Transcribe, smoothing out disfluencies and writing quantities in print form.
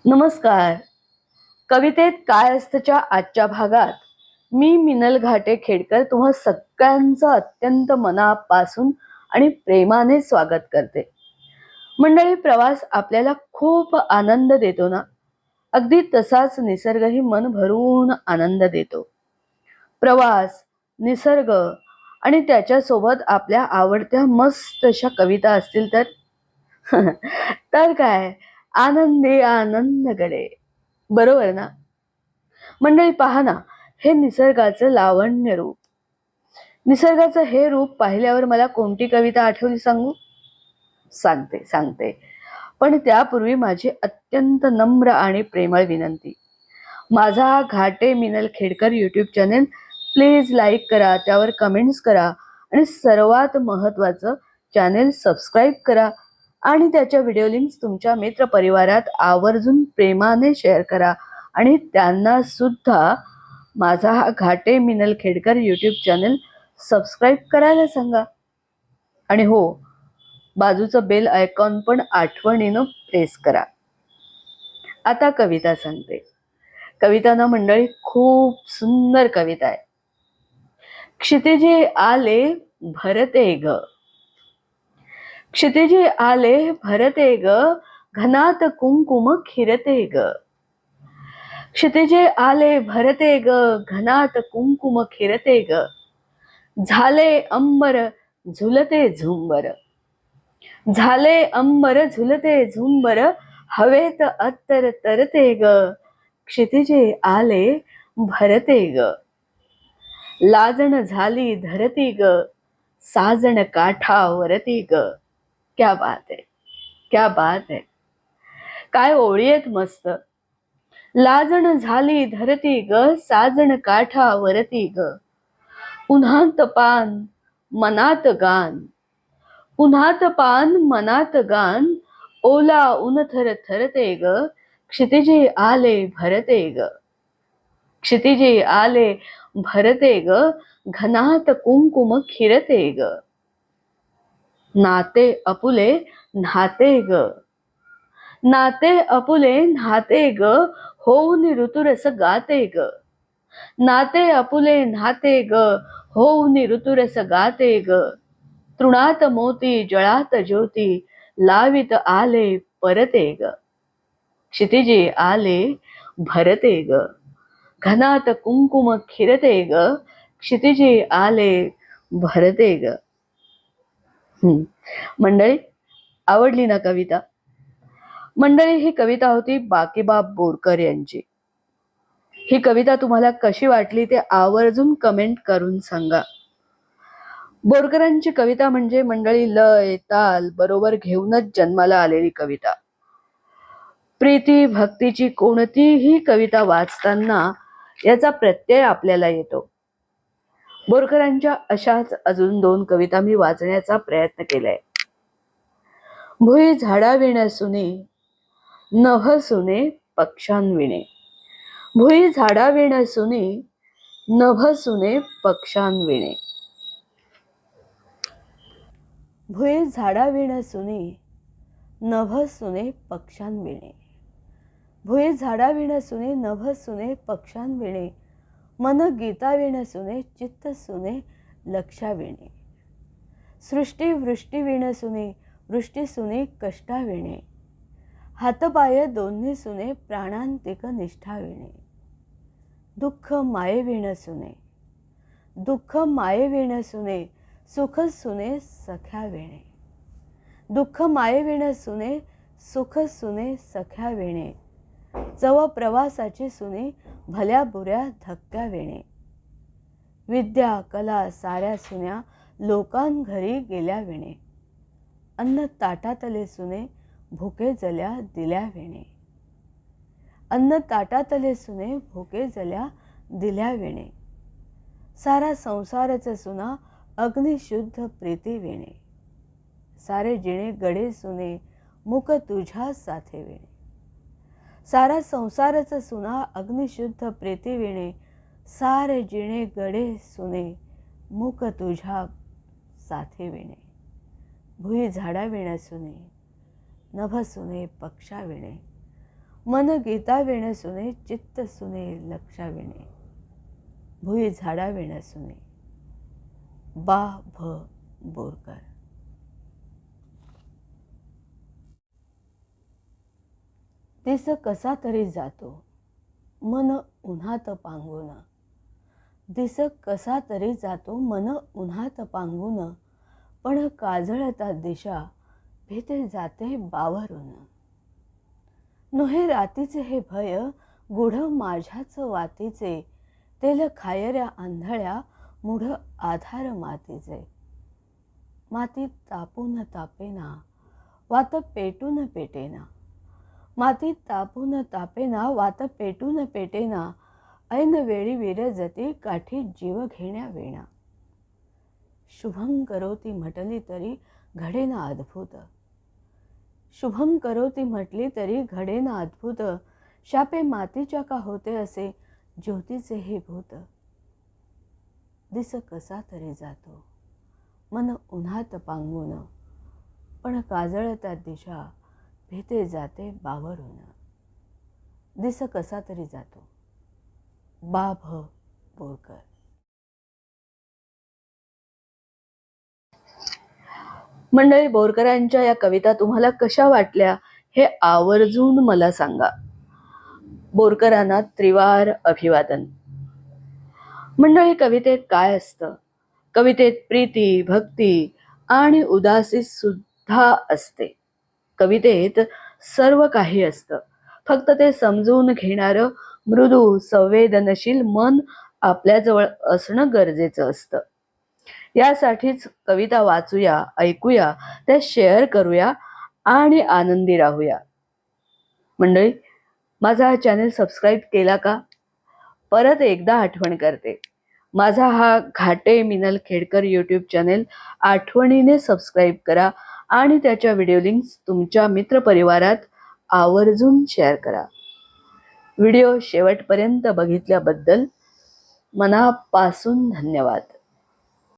नमस्कार. कवितेत काय असतंच्या आजच्या भागात मी मिनल घाटे खेडकर तुम्हा सगळ्यांचं अत्यंत मनापासून आणि प्रेमाने स्वागत करते. मंडळी, प्रवास आपल्याला खूप आनंद देतो ना, अगदी तसाच निसर्गही मन भरून आनंद देतो. प्रवास, निसर्ग आणि त्याच्यासोबत आपल्या आवडत्या मस्त अशा कविता असतील तर तर काय, आनंदी आनंदकडे, बरोबर ना? मंडळी पहा ना, हे निसर्गाचं लावण्य रूप. निसर्गाचं हे रूप पाहिल्यावर मला कोणती कविता आठवली सांगू? सांगते. पण त्यापूर्वी माझी अत्यंत नम्र आणि प्रेमळ विनंती. माझा हा Ghate Minal Khedkar YouTube channel please like करा, त्यावर कमेंट्स करा आणि सर्वात महत्त्वाचं, चॅनेल सबस्क्राईब करा आणि त्याच्या व्हिडिओ लिंक्स तुमच्या मित्रपरिवारात आवर्जून प्रेमाने शेअर करा आणि त्यांना सुद्धा माझा हा Ghate Minal Khedkar YouTube channel subscribe करायला सांगा. आणि हो, बाजूचं बेल आयकॉन पण आठवणीनं प्रेस करा. आता कविता सांगते. कविता ना मंडळी खूप सुंदर कविता आहे. क्षितिजे आले भरते ग. क्षितिजे आले भरते ग, घनात कुंकुम खिरते ग. क्षितिजे आले भरते ग, घनात कुंकुम खिरते ग. झाले अंबर झुलते झुंबर. झाले अंबर झुलते झुंबर, हवेत अत्तर तरते ग. क्षितिजे आले भरते ग. लाजण झाली धरती ग, साजण काठावरती ग. क्या बात है, क्या बात है. काय ओळी आहेत मस्त. लाजण झाली धरती ग, साजण काठावरती ग. उन्हात पान मनात गान. उन्हात पान मनात गान, ओला ऊन थर थरते ग. क्षितिजे आले भरते ग. क्षितिजे आले भरते ग, घनात कुंकुम खिरते ग. नाते अपुले न्हाते ग. नाते अपुले न्हाते ग, होऊन ऋतुरस गाते ग. नाते अपुले न्हाते ग, होऊन ऋतुरस गाते ग. तृणात मोती जळात ज्योती, लावित आले परते ग. क्षितिजे आले भरते ग, घनात कुंकुम खिरते ग. क्षितिजे आले भरते ग. मंडळी, आवडली ना कविता? मंडळी, ही कविता होती बाकीबाब बोरकर यांची. ही कविता तुम्हाला कशी वाटली ते आवर्जून कमेंट करून सांगा. बोरकरांची कविता म्हणजे मंडळी लय ताल बरोबर घेऊनच जन्माला आलेली कविता. प्रीती भक्तीची कोणतीही कविता वाचताना याचा प्रत्यय आपल्याला येतो. बोरकरांच्या अशाच अजून 2 कविता मी वाचण्याचा प्रयत्न केलाय. भुई झाडाविण सुने, नभ सुने पक्षांविणे. भुई झाडाविण सुने, नभ सुने पक्षांविणे. भुई झाडाविण सुने, नभ सुने पक्षांविणे. भुई झाडाविण सुने, नभ सुने पक्षांविणे. मन गीताविण सुने, चित्त सुने लक्षाविणे. सृष्टी वृष्टीविण सुने, वृष्टी सुने कष्टाविणे. हातपाय दोन्ही सुने, प्राणांतिक निष्ठाविणे. दुःख मायेविण सुने, दुःख मायेविण सुने, सुख सुने सख्याविणे. दुःख मायेविण सुने, सुख सुने सख्याविणे. चव प्रवासाची सुने, भल्या बुऱ्या धक्क्याविणे. विद्या कला साऱ्या सुन्या, लोकांघरी गेल्याविणे. अन्न ताटातले सुने, भुके जल्या दिल्याविणे. अन्न ताटातले सुने, भुके जल्या दिल्याविणे. सारा संसारच सुना, अग्निशुद्ध प्रीतीविणे. सारे जिणे गडे सुने, मुक तुझ्या साथेविणे. सारा संसारच सुना, अग्निशुद्ध प्रीतीविणे. सारे जिणे गडे सुने, मुक तुझ्या साथेविणे. भुई झाडाविण सुने, नभ सुने पक्षाविणे. मन गीता वेण सुने, चित्त सुने लक्षा विणे, भुई झाडा वेण सुने. बा भ बोरकर. दिस कसा तरी जातो मन उन्हात पांगून, दिस कसा तरी जातो मन उन्हात पांगून, पण काजळता दिशा भीते जाते बावरून. नोहे रातीचे हे भय गुढ माझ्याच वातीचे, तेल खायऱ्या आंधळ्या मूढ आधार मातीचे. मातीत तापून तापेना वात पेटून पेटेना, मातीत तापून तापेना वात पेटून पेटेना, ऐन वेळी विरजती काठी जीव घेण्या वेणा. शुभं करोती म्हटली तरी घडेना अद्भुत, शुभं करोती म्हटली तरी घडेना अद्भुत, शापे मातीच्या का होते असे ज्योतीचे हे भूत. दिस कसा तरी जातो मन उन्हात पांगून, पण काजळता दिशा भीते जाते बावरून. दिस कसा तरी जातो. बा भ बोरकर. मंडळी, बोरकरांच्या या कविता तुम्हाला कशा वाटल्या हे आवर्जून मला सांगा. बोरकरांना त्रिवार अभिवादन. मंडळी, कवितेत काय असतं? कवितेत प्रीती, भक्ती आणि उदासी सुद्धा असते. कवितेत सर्व काही असतं, फक्त ते समजून घेणारं मृदू संवेदनशील मन आपल्याजवळ असणं गरजेचं असतं. यासाठीच कविता वाचूया, ऐकूया, त्या शेअर करूया आणि आनंदी राहूया. मंडळी, माझा हा चॅनल सबस्क्राईब केला का? परत एकदा आठवण करते, माझा हा घाटे मिनल खेडकर यूट्यूब चॅनल आठवणीने सबस्क्राईब करा आणि त्याच्या व्हिडिओ लिंक्स तुमच्या मित्रपरिवारात आवर्जून शेअर करा. व्हिडिओ शेवटपर्यंत बघितल्याबद्दल मनापासून धन्यवाद.